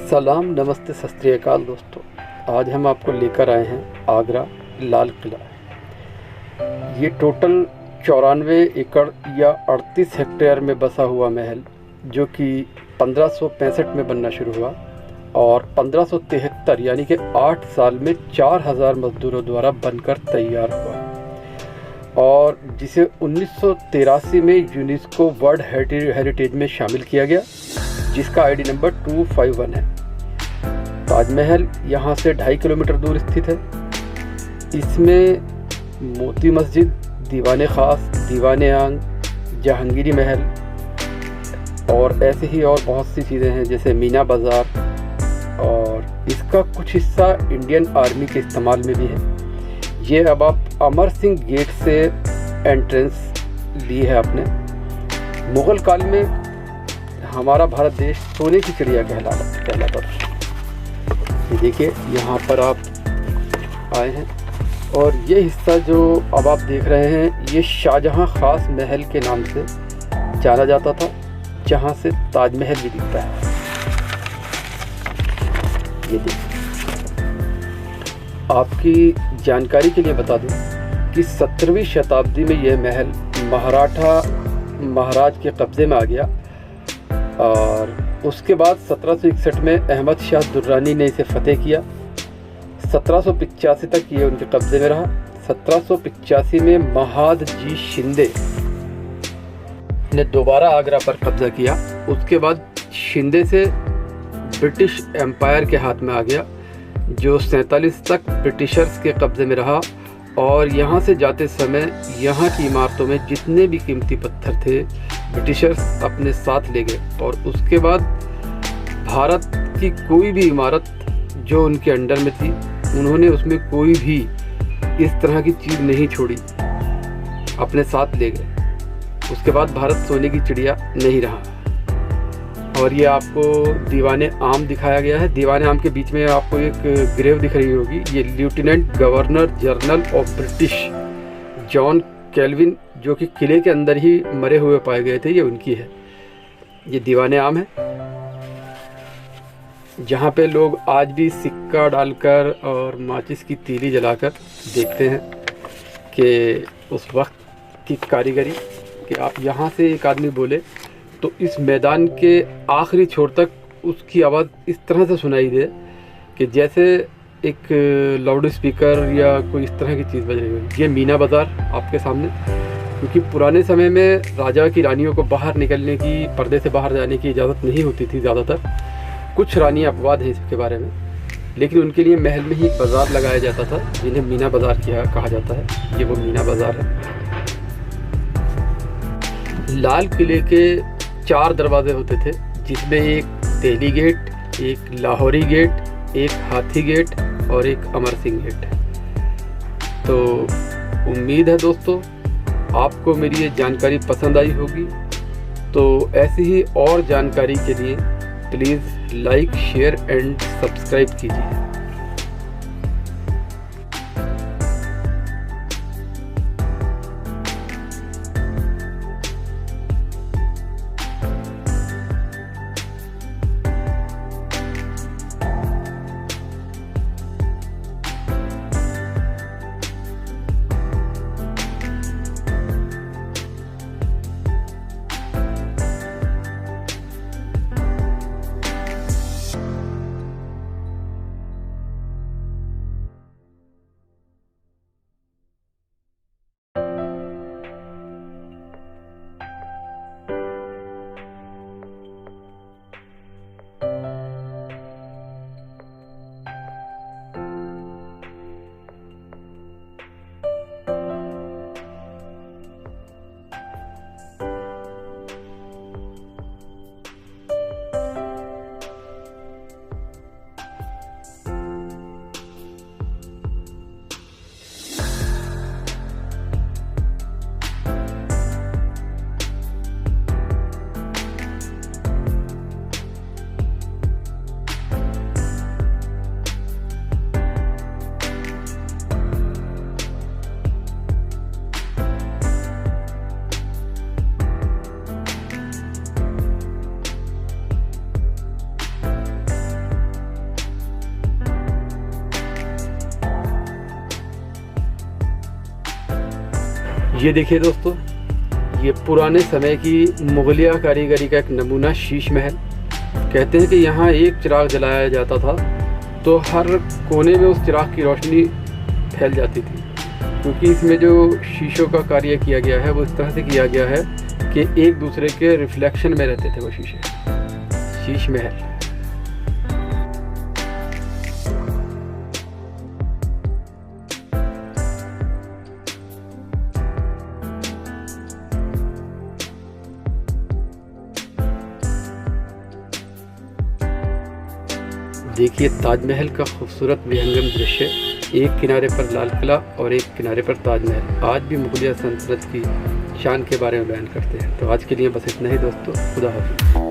सलाम, नमस्ते, सत श्री अकाल दोस्तों। आज हम आपको लेकर आए हैं आगरा लाल किला। ये टोटल 94 एकड़ या 38 हेक्टेयर में बसा हुआ महल, जो कि 1565 में बनना शुरू हुआ और 1573 यानी कि 8 साल में 4000 मजदूरों द्वारा बनकर तैयार हुआ और जिसे 1983 में यूनेस्को वर्ल्ड हेरिटेज में शामिल किया गया, जिसका आईडी नंबर 251 है। ताजमहल यहाँ से 2.5 किलोमीटर दूर स्थित है। इसमें मोती मस्जिद, दीवाने ख़ास, दीवाने आंग, जहांगीरी महल और ऐसे ही और बहुत सी चीज़ें हैं, जैसे मीना बाज़ार, और इसका कुछ हिस्सा इंडियन आर्मी के इस्तेमाल में भी है। ये अब आप अमर सिंह गेट से एंट्रेंस ली है आपने। मुग़ल काल में हमारा भारत देश सोने की चिड़िया कहलाता था। ये देखिए, यहाँ पर आप आए हैं और ये हिस्सा जो अब आप देख रहे हैं, ये शाहजहां खास महल के नाम से जाना जाता था, जहाँ से ताजमहल भी दिखता है। ये देखिए, आपकी जानकारी के लिए बता दूं कि 17वीं शताब्दी में यह महल मराठा महाराज के कब्ज़े में आ गया और उसके बाद 1761 में अहमद शाह दुर्रानी ने इसे फतेह किया। 1785 तक ये उनके कब्ज़े में रहा। 1785 में महादजी शिंदे ने दोबारा आगरा पर कब्ज़ा किया। उसके बाद शिंदे से ब्रिटिश एम्पायर के हाथ में आ गया, जो 47 तक ब्रिटिशर्स के कब्ज़े में रहा और यहाँ से जाते समय यहाँ की इमारतों में जितने भी कीमती पत्थर थे ब्रिटिशर्स अपने साथ ले गए और उसके बाद भारत की कोई भी इमारत जो उनके अंडर में थी, उन्होंने उसमें कोई भी इस तरह की चीज़ नहीं छोड़ी, अपने साथ ले गए। उसके बाद भारत सोने की चिड़िया नहीं रहा। और ये आपको दीवाने आम दिखाया गया है। दीवाने आम के बीच में आपको एक ग्रेव दिख रही होगी। ये lieutenant governor general of British John Calvin, जो कि किले के अंदर ही मरे हुए पाए गए थे, ये उनकी है। ये दीवाने आम है, जहाँ पे लोग आज भी सिक्का डालकर और माचिस की तीली जलाकर देखते हैं कि उस वक्त की कारीगरी, कि आप यहाँ से एक आदमी बोले तो इस मैदान के आखिरी छोर तक उसकी आवाज़ इस तरह से सुनाई दे कि जैसे एक लाउड स्पीकर या कोई इस तरह की चीज़ बज रही हो। ये मीना बाज़ार आपके सामने, क्योंकि पुराने समय में राजा की रानियों को बाहर निकलने की, पर्दे से बाहर जाने की इजाज़त नहीं होती थी। ज़्यादातर कुछ रानी अपवाद हैं इसके बारे में, लेकिन उनके लिए महल में ही एक बाज़ार लगाया जाता था, जिन्हें मीना बाज़ार कहा जाता है। ये वो मीना बाज़ार है। लाल किले के 4 दरवाजे होते थे, जिसमें एक दिल्ली गेट, एक लाहौरी गेट, एक हाथी गेट और एक अमर सिंह गेट। तो उम्मीद है दोस्तों आपको मेरी ये जानकारी पसंद आई होगी। तो ऐसी ही और जानकारी के लिए please like, share and subscribe कीजिए। ये देखिए दोस्तों, ये पुराने समय की मुगलिया कारीगरी का एक नमूना शीश महल। कहते हैं कि यहाँ एक चिराग जलाया जाता था तो हर कोने में उस चिराग की रोशनी फैल जाती थी, क्योंकि इसमें जो शीशों का कार्य किया गया है वो इस तरह से किया गया है कि एक दूसरे के रिफ्लेक्शन में रहते थे वो शीशे। शीश महल। देखिए ताजमहल का खूबसूरत विहंगम दृश्य। एक किनारे पर लाल किला और एक किनारे पर ताजमहल आज भी मुगलिया सल्तनत की शान के बारे में बयान करते हैं। तो आज के लिए बस इतना ही दोस्तों। खुदा हाफिज़।